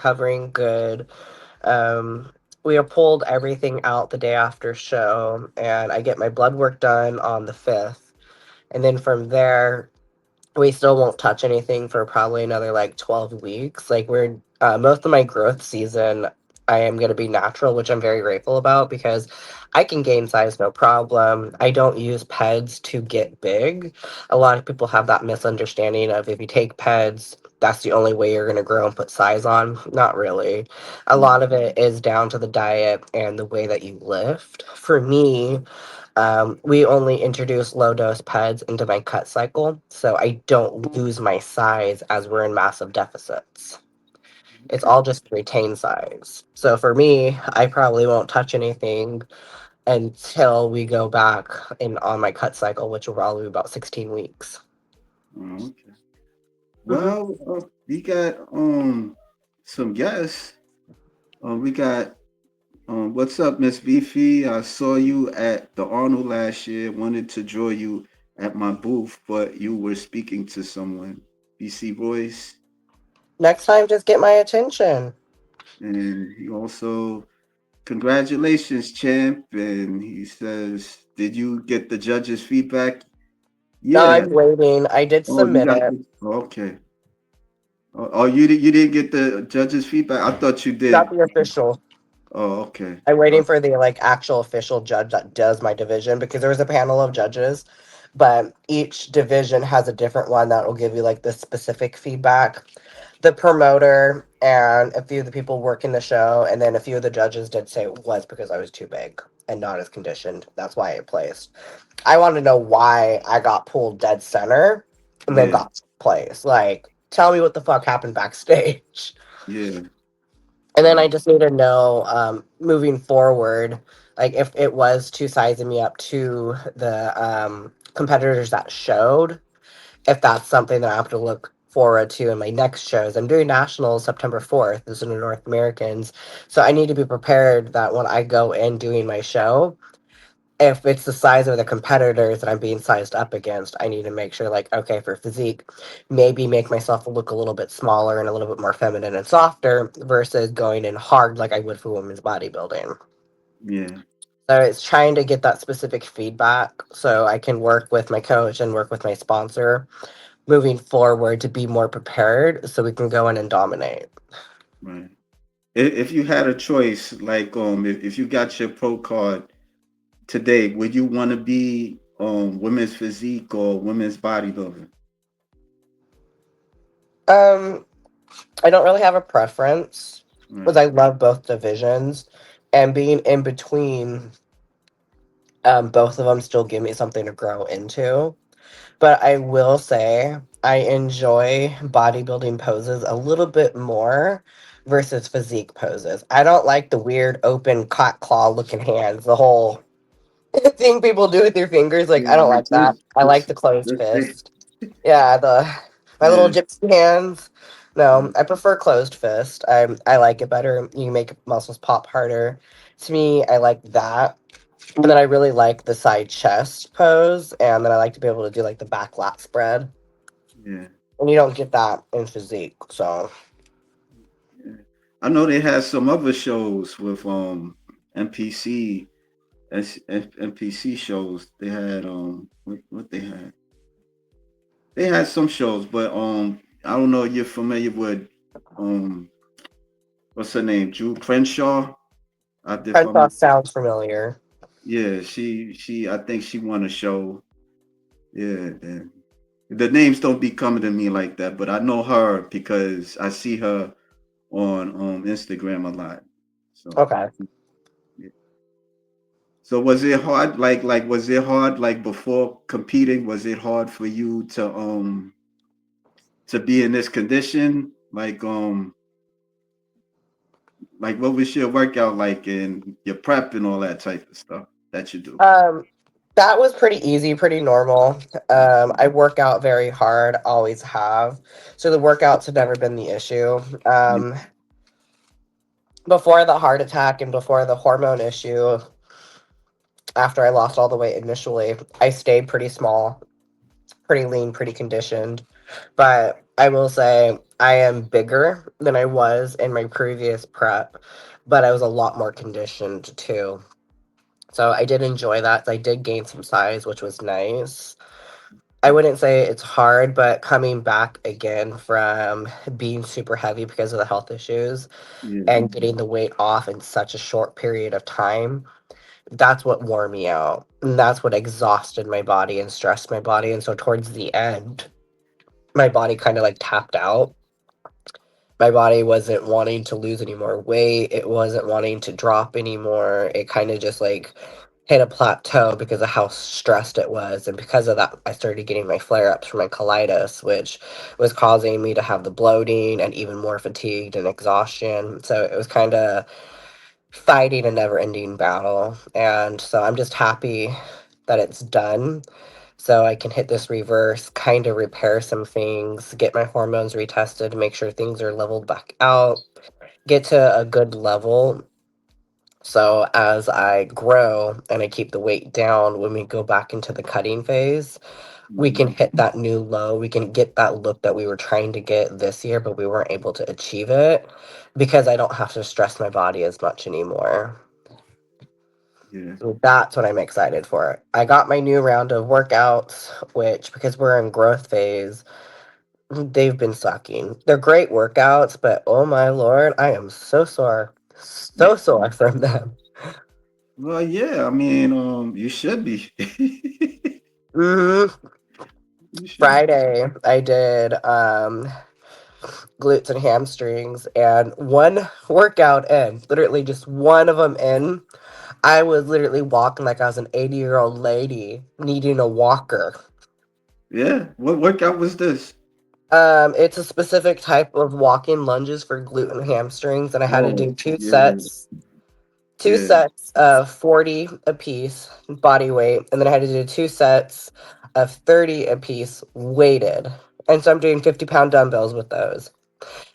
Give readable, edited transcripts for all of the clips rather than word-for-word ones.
recovering good. Um, we have pulled everything out the day after show, and I get my blood work done on the 5th. And then from there, we still won't touch anything for probably another like 12 weeks. Like, most of my growth season, I am going to be natural, which I'm very grateful about because I can gain size no problem. I don't use PEDs to get big. A lot of people have that misunderstanding of if you take PEDs, that's the only way you're going to grow and put size on. Not really. A lot of it is down to the diet and the way that you lift. For me, we only introduce low dose PEDs into my cut cycle, so I don't lose my size as we're in massive deficits. It's Okay. all just to retain size. So for me, I probably won't touch anything until we go back in on my cut cycle, which will probably be about 16 weeks. Okay. Hmm. Well, we got some guests. We got what's up, Miss Beefy? I saw you at the Arnold last year. Wanted to draw you at my booth, but you were speaking to someone. BC Voice, Next time, just get my attention. and he also congratulations, champ. And he says, did you get the judges' feedback? No, Yeah. I'm waiting. I did Oh, you submit got it. the okay. Oh, you didn't get the judges' feedback. I thought you Got did. the official. Oh, okay. I'm waiting for the like actual official judge that does my division because there was a panel of judges, but each division has a different one that will give you like the specific feedback. The promoter and a few of the people working the show, and then a few of the judges did say it was because I was too big and not as conditioned. That's why I placed. I want to know why I got pulled dead center and then Yeah, got placed. Like, tell me what the fuck happened backstage. yeah, And then I right. just need to know, moving forward, like if it was to sizing me up to the competitors that showed, if that's something that I have to look forward to in my next shows. I'm doing nationals September 4th. This is the North Americans. So I need to be prepared that when I go in doing my show, if it's the size of the competitors that I'm being sized up against, I need to make sure, like, okay, for physique, maybe make myself look a little bit smaller and a little bit more feminine and softer versus going in hard like I would for women's bodybuilding. Yeah, So it's trying to get that specific feedback so I can work with my coach and work with my sponsor moving forward to be more prepared so we can go in and dominate. right. If you had a choice, like if you got your pro card today, would you want to be women's physique or women's bodybuilding? Um, I don't really have a preference because Right. I love both divisions, and being in between both of them still give me something to grow into. But I will say I enjoy bodybuilding poses a little bit more versus physique poses. I don't like the weird open cat claw looking hands, the whole thing people do with their fingers. Like, I Yeah, don't like like that. I like the closed this thing. fist. Yeah, the my little Yeah. gypsy hands. No, I prefer closed fist. I like it better. You make muscles pop harder. To me, I like that. And then I really like the side chest pose, and then I like to be able to do like the back lat spread. Yeah. And you don't get that in physique, so Yeah. I know they had some other shows with NPC NPC shows. They had what they had. They had some shows, but I don't know if you're familiar with um what's her name? Drew Crenshaw. I did Crenshaw from sounds familiar. yeah, she I think she won a show. Yeah, and the names don't be coming to me like that, but I know her because I see her on Instagram a lot. So Okay. yeah. So was it hard was it hard like before competing? Was it hard for you to be in this condition? Like what was your workout like and your prep and all that type of stuff that you do? Um, that was pretty easy, pretty normal. I work out very hard, always have. So the workouts have never been the issue. Yeah, Before the heart attack and before the hormone issue, after I lost all the weight initially, I stayed pretty small, pretty lean, pretty conditioned. But I will say I am bigger than I was in my previous prep, but I was a lot more conditioned too. So I did enjoy that. I did gain some size, which was nice. I wouldn't say it's hard, but coming back again from being super heavy because of the health issues Yeah, and getting the weight off in such a short period of time, that's what wore me out. And that's what exhausted my body and stressed my body. And so towards the end, my body kind of like tapped out. My body wasn't wanting to lose any more weight. It wasn't wanting to drop anymore. It kind of just like hit a plateau because of how stressed it was. And because of that, I started getting my flare ups from my colitis, which was causing me to have the bloating and even more fatigued and exhaustion. So it was kind of fighting a never ending battle. And so I'm just happy that it's done so I can hit this reverse, kind of repair some things, get my hormones retested, make sure things are leveled back out, get to a good level. So as I grow and I keep the weight down, when we go back into the cutting phase, we hmm can hit that new low. We can get that look that we were trying to get this year, but we weren't able to achieve it because I don't have to stress my body as much anymore. yeah. So that's what I'm excited for. I got my new round of workouts, which, because we're in growth phase, they've been sucking. They're great workouts, but oh my lord, I am so sore. So sore from them. Well, yeah. I mean, you should be. hmm You should. Friday, I did glutes and hamstrings, and one workout in, literally just one of them in, I was literally walking like I was an 80-year-old lady needing a walker. Yeah. What workout was this? It's a specific type of walking lunges for glute and hamstrings, and I had to do Oh, yeah, two yeah. sets of 40 apiece body weight, and then I had to do two sets of 30 apiece weighted. And so I'm doing 50-pound dumbbells with those.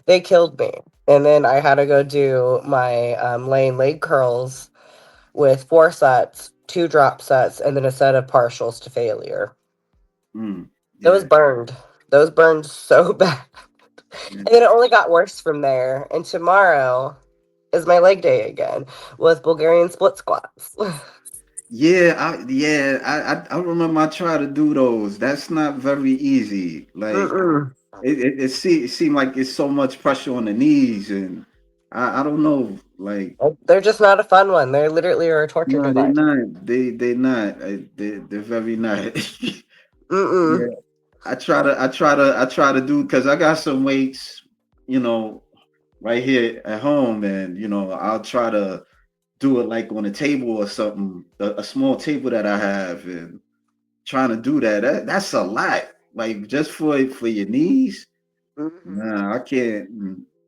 They killed me. And then I had to go do my laying leg curls with four sets, two drop sets, and then a set of partials to failure. Mm, Those yeah, burned. Those burned so bad. yeah. And then it only got worse from there. And tomorrow is my leg day again with Bulgarian split squats. Yeah, I remember I tried to do those. That's not very easy. Like Mm-mm. it seemed like it's so much pressure on the knees, and I don't know. Like They're just not a fun one. They're literally a torture no, they device. not. They not. They're very not. Mm-mm. Yeah, I try to do because I got some weights, you know, right here at home, and I'll try to do it like on a table or something, a small table that I have, and trying to do that's a lot. Like just for your knees. hmm Nah, I can't.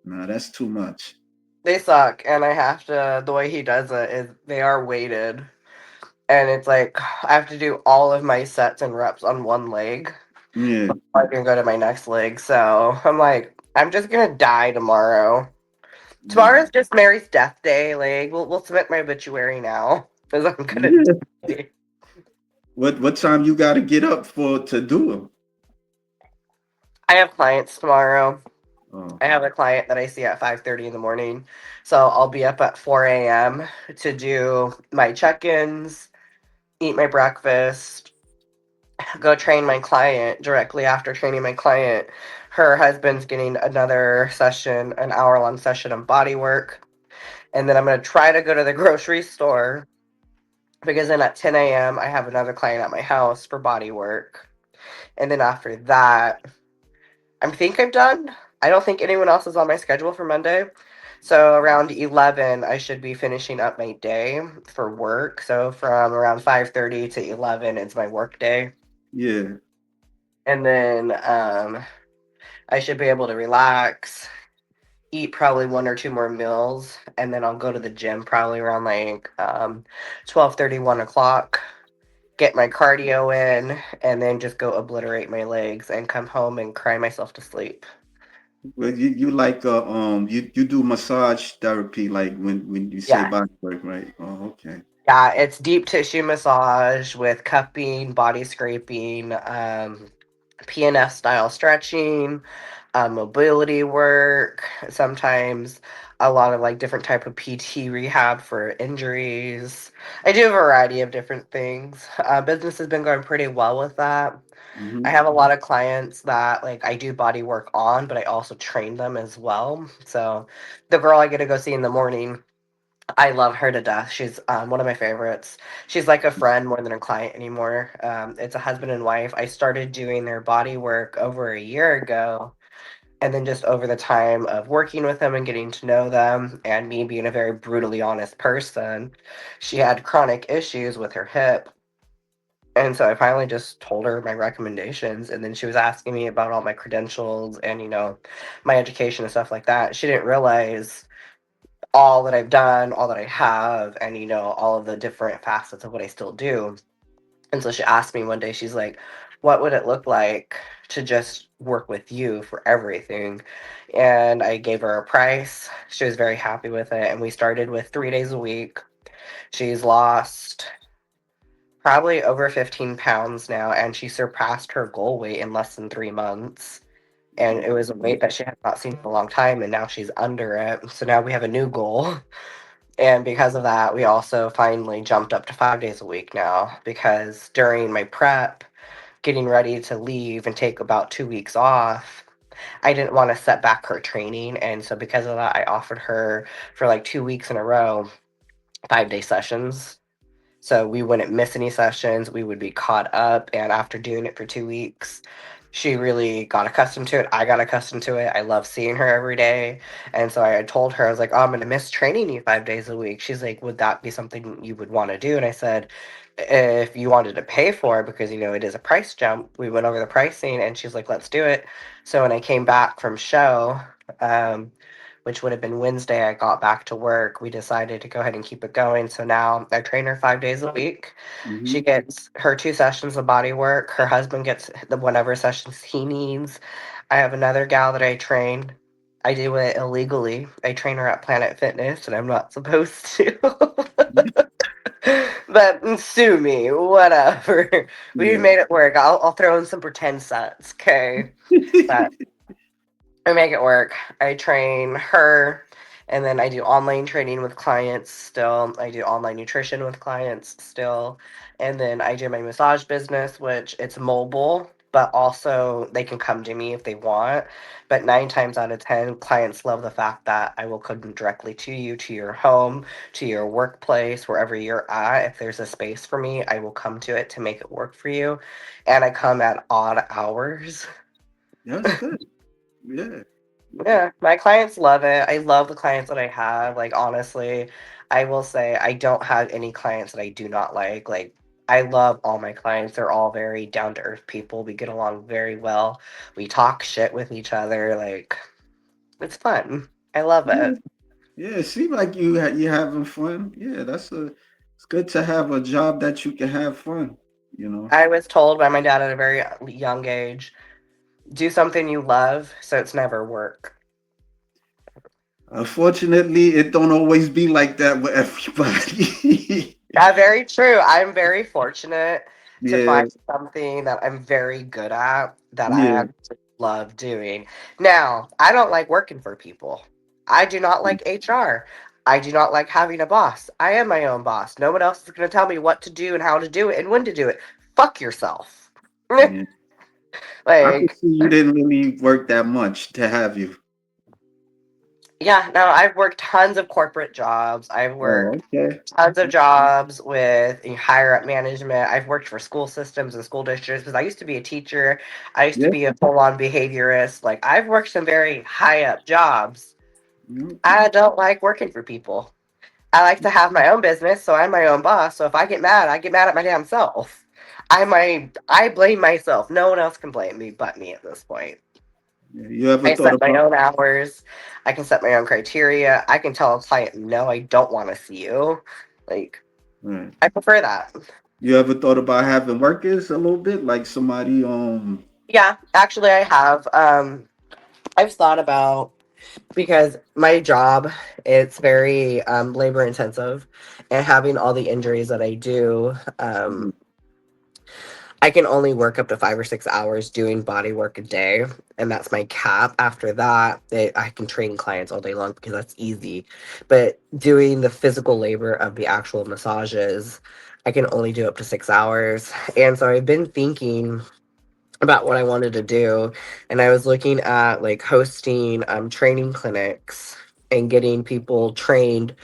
Nah, that's too much. They suck, and I have to. The way he does it is they are weighted, and it's like I have to do all of my sets and reps on one leg. Yeah, I can go to my next leg, so I'm like, I'm just gonna die tomorrow. yeah, Tomorrow's just Mary's death day. Like, we'll submit my obituary now because I'm gonna yeah. die. What time you got to get up for to do them? I have clients tomorrow. Oh, I have a client that I see at 5:30 in the morning. So I'll be up at 4 a.m. to do my check-ins, eat my breakfast, go train my client. Directly after training my client, her husband's getting another session, an hour-long session of body work. And then I'm going to try to go to the grocery store because then at 10 a.m. I have another client at my house for body work. And then after that, I think I'm done. I don't think anyone else is on my schedule for Monday. So around 11, I should be finishing up my day for work. So from around 5:30 to 11 is my work day. yeah. And then I should be able to relax, eat probably one or two more meals, and then I'll go to the gym probably around like 12:30, 1 o'clock, get my cardio in, and then just go obliterate my legs and come home and cry myself to sleep. Well, you like you do massage therapy like when you say Yeah. body work, right? Oh, okay. Yeah, it's deep tissue massage with cupping, body scraping, PNF style stretching, mobility work, sometimes a lot of like different type of PT rehab for injuries. I do a variety of different things. Business has been going pretty well with that. I Hmm. have a lot of clients that like I do body work on, but I also train them as well. So the girl I get to go see in the morning, I love her to death. She's one of my favorites. She's like a friend more than a client anymore. It's a husband and wife. I started doing their body work over a year ago. And then just over the time of working with them and getting to know them, and me being a very brutally honest person, she had chronic issues with her hip. And so I finally just told her my recommendations. And then she was asking me about all my credentials and, my education and stuff like that. She didn't realize all that I've done, all that I have, and all of the different facets of what I still do. And so she asked me one day, she's like, "What would it look like to just work with you for everything?" And I gave her a price. She was very happy with it. And we started with 3 days a week. She's lost probably over 15 pounds now, and she surpassed her goal weight in less than 3 months. And it was a weight that she had not seen in a long time, and now she's under it. So now we have a new goal. And because of that, we also finally jumped up to 5 days a week now because during my prep, getting ready to leave and take about 2 weeks off, I didn't want to set back her training. And so because of that, I offered her for like 2 weeks in a row, 5 day sessions. So we wouldn't miss any sessions. We would be caught up. And after doing it for 2 weeks, she really got accustomed to it. I got accustomed to it. I love seeing her every day. And so I had told her, I was like, "Oh, I'm going to miss training you 5 days a week." She's like, "Would that be something you would want to do?" And I said, "If you wanted to pay for it, because, it is a price jump." We went over the pricing and she's like, "Let's do it." So when I came back from show, um, which would have been Wednesday, I got back to work. We decided to go ahead and keep it going. So now I train her 5 days a week. She Hmm. gets her 2 sessions of body work. Her husband gets the whatever sessions he needs. I have another gal that I train. I do it illegally. I train her at Planet Fitness, and I'm not supposed to. But sue me, whatever. We Yeah. made it work. I'll throw in some pretend sets, okay? But I make it work. I train her, and then I do online training with clients still. I do online nutrition with clients still. And then I do my massage business, which it's mobile, but also they can come to me if they want. But 9 times out of 10, clients love the fact that I will come directly to you, to your home, to your workplace, wherever you're at. If there's a space for me, I will come to it to make it work for you. And I come at odd hours. That's good. Yeah. Yeah. Yeah, my clients love it. I love the clients that I have. Like, honestly, I will say I don't have any clients that I do not like. Like, I love all my clients. They're all very down to earth people. We get along very well. We talk shit with each other. Like, it's fun. I love Yeah. it. Yeah. It seems like you having fun. Yeah. It's good to have a job that you can have fun. You know. I was told by my dad at a very young age, do something you love so it's never work. Unfortunately, it don't always be like that with everybody. Yeah, very true. I'm very fortunate to Yeah. find something that I'm very good at that I Yeah. actually love doing. Now, I don't like working for people. I do not like HR. I do not like having a boss. I am my own boss. No one else is going to tell me what to do and how to do it and when to do it. Fuck yourself. Yeah. I could Like, see you didn't really work that much to have you. yeah, no, I've worked tons of corporate jobs. I've Oh, worked okay. tons of Okay. jobs with higher up management. I've worked for school systems and school districts because I used to be a teacher. I used to Yeah. be a full on behaviorist. Like, I've worked some very high up jobs. Mhm. I don't like working for people. I like to have my own business, so I'm my own boss. So if I get mad at my damn self. I blame myself. No one else can blame me but me at this point. Yeah. You ever I thought set my about own hours. I can set my own criteria. I can tell a client, no, I don't want to see you. Like, right. I prefer that. You ever thought about having workers a little bit, like somebody Yeah, actually, I have. I've thought about because my job it's very labor intensive, and having all the injuries that I do, Mhm. I can only work up to 5 or 6 hours doing body work a day, and that's my cap. After that, I can train clients all day long because that's easy. But doing the physical labor of the actual massages, I can only do up to 6 hours. And so I've been thinking about what I wanted to do, and I was looking at like hosting training clinics and getting people trained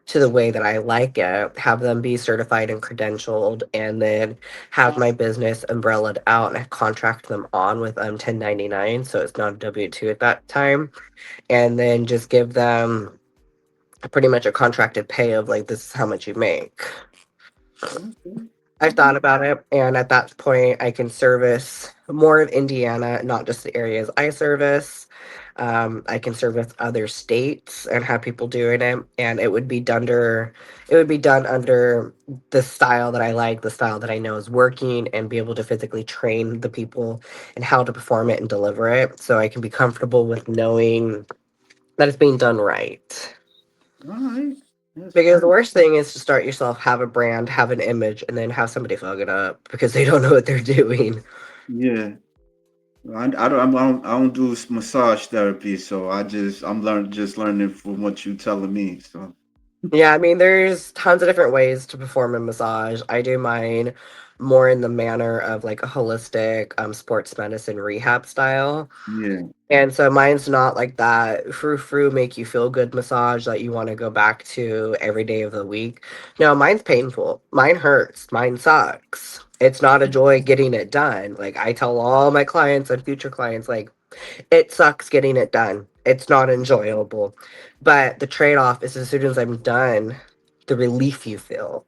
to the way that I like it, have them be certified and credentialed, and then have my business umbrellaed out and contract them on with 1099, so it's not a W-2 at that time, and then just give them pretty much a contracted pay of like this is how much you make. Okay. I've thought about it, and at that point, I can service more of Indiana, not just the areas I service. I can service other states and have people doing it, and it would be done under the style that I like, the style that I know is working, and be able to physically train the people and how to perform it and deliver it, so I can be comfortable with knowing that it's being done right. All right. That's Because the fine. worst thing is to start yourself, have a brand, have an image, and then have somebody fuck it up because they don't know what they're doing. Yeah. I don't do massage therapy, so I'm learning from what you telling me. So Yeah, I mean, there's tons of different ways to perform a massage. I do mine more in the manner of like a holistic sports medicine rehab style. yeah. And so mine's not like that frou frou make you feel good massage that you want to go back to every day of the week. No, mine's painful. Mine hurts. Mine sucks. It's not a joy getting it done. Like I tell all my clients and future clients, like it sucks getting it done. It's not enjoyable. But the trade off is as soon as I'm done, the relief you feel,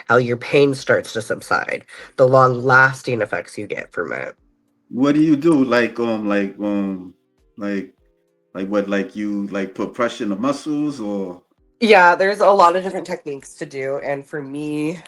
how your pain starts to subside, the long lasting effects you get from it. What do you do? Like what? Like you like put pressure in the muscles or? Yeah, there's a lot of different techniques to do. And for me,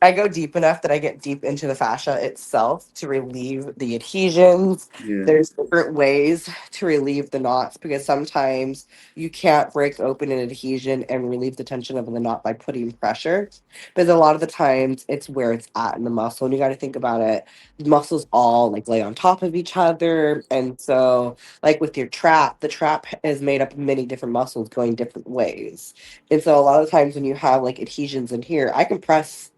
I go deep enough that I get deep into the fascia itself to relieve the adhesions. Yeah. There's different ways to relieve the knots because sometimes you can't break open an adhesion and relieve the tension of the knot by putting pressure. Because a lot of the times it's where it's at in the muscle. And you got to think about it. The muscles all like lay on top of each other. And so, like with your trap, the trap is made up of many different muscles going different ways. And so, a lot of times when you have like adhesions in here, I can press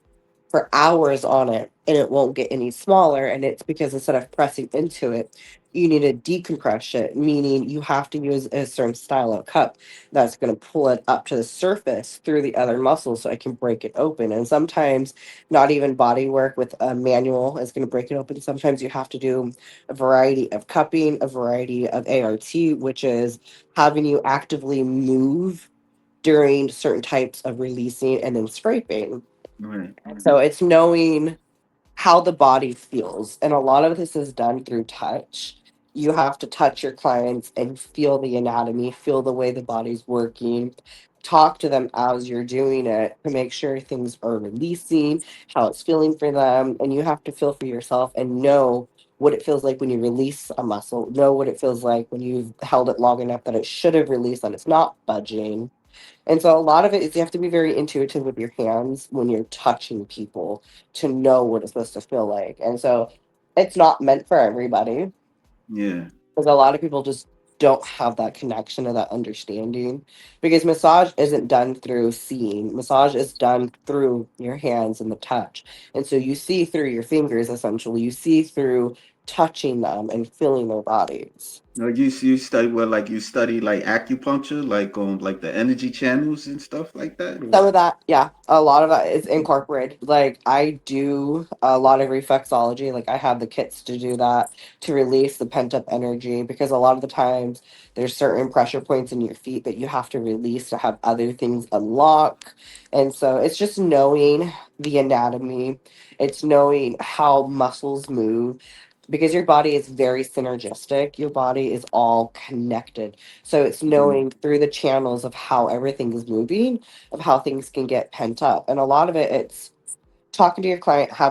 for hours on it and it won't get any smaller. And it's because instead of pressing into it, you need to decompress it, meaning you have to use a certain style of cup that's going to pull it up to the surface through the other muscles so I can break it open. And sometimes not even body work with a manual is going to break it open. Sometimes you have to do a variety of cupping, a variety of ART, which is having you actively move during certain types of releasing and then scraping. Right. So it's knowing how the body feels. And a lot of this is done through touch. You have to touch your clients and feel the anatomy, feel the way the body's working, talk to them as you're doing it to make sure things are releasing, how it's feeling for them. And you have to feel for yourself and know what it feels like when you release a muscle, know what it feels like when you've held it long enough that it should have released and it's not budging, and so a lot of it is you have to be very intuitive with your hands when you're touching people to know what it's supposed to feel like. And so it's not meant for everybody Yeah. because a lot of people just don't have that connection or that understanding because massage isn't done through seeing. Massage is done through your hands and the touch. And so you see through your fingers essentially. You see through touching them and feeling their bodies. Like you study well, like you study like acupuncture, like the energy channels and stuff like that, Some or of that, yeah, a lot of that is incorporated. Like I do a lot of reflexology. Like I have the kits to do that to release the pent up energy because a lot of the times there's certain pressure points in your feet that you have to release to have other things unlock. And so it's just knowing the anatomy. It's knowing how muscles move because your body is very synergistic. Your body is all connected. So it's Mhm. knowing through the channels of how everything is moving of how things can get pent up. And a lot of it, it's talking to your client, have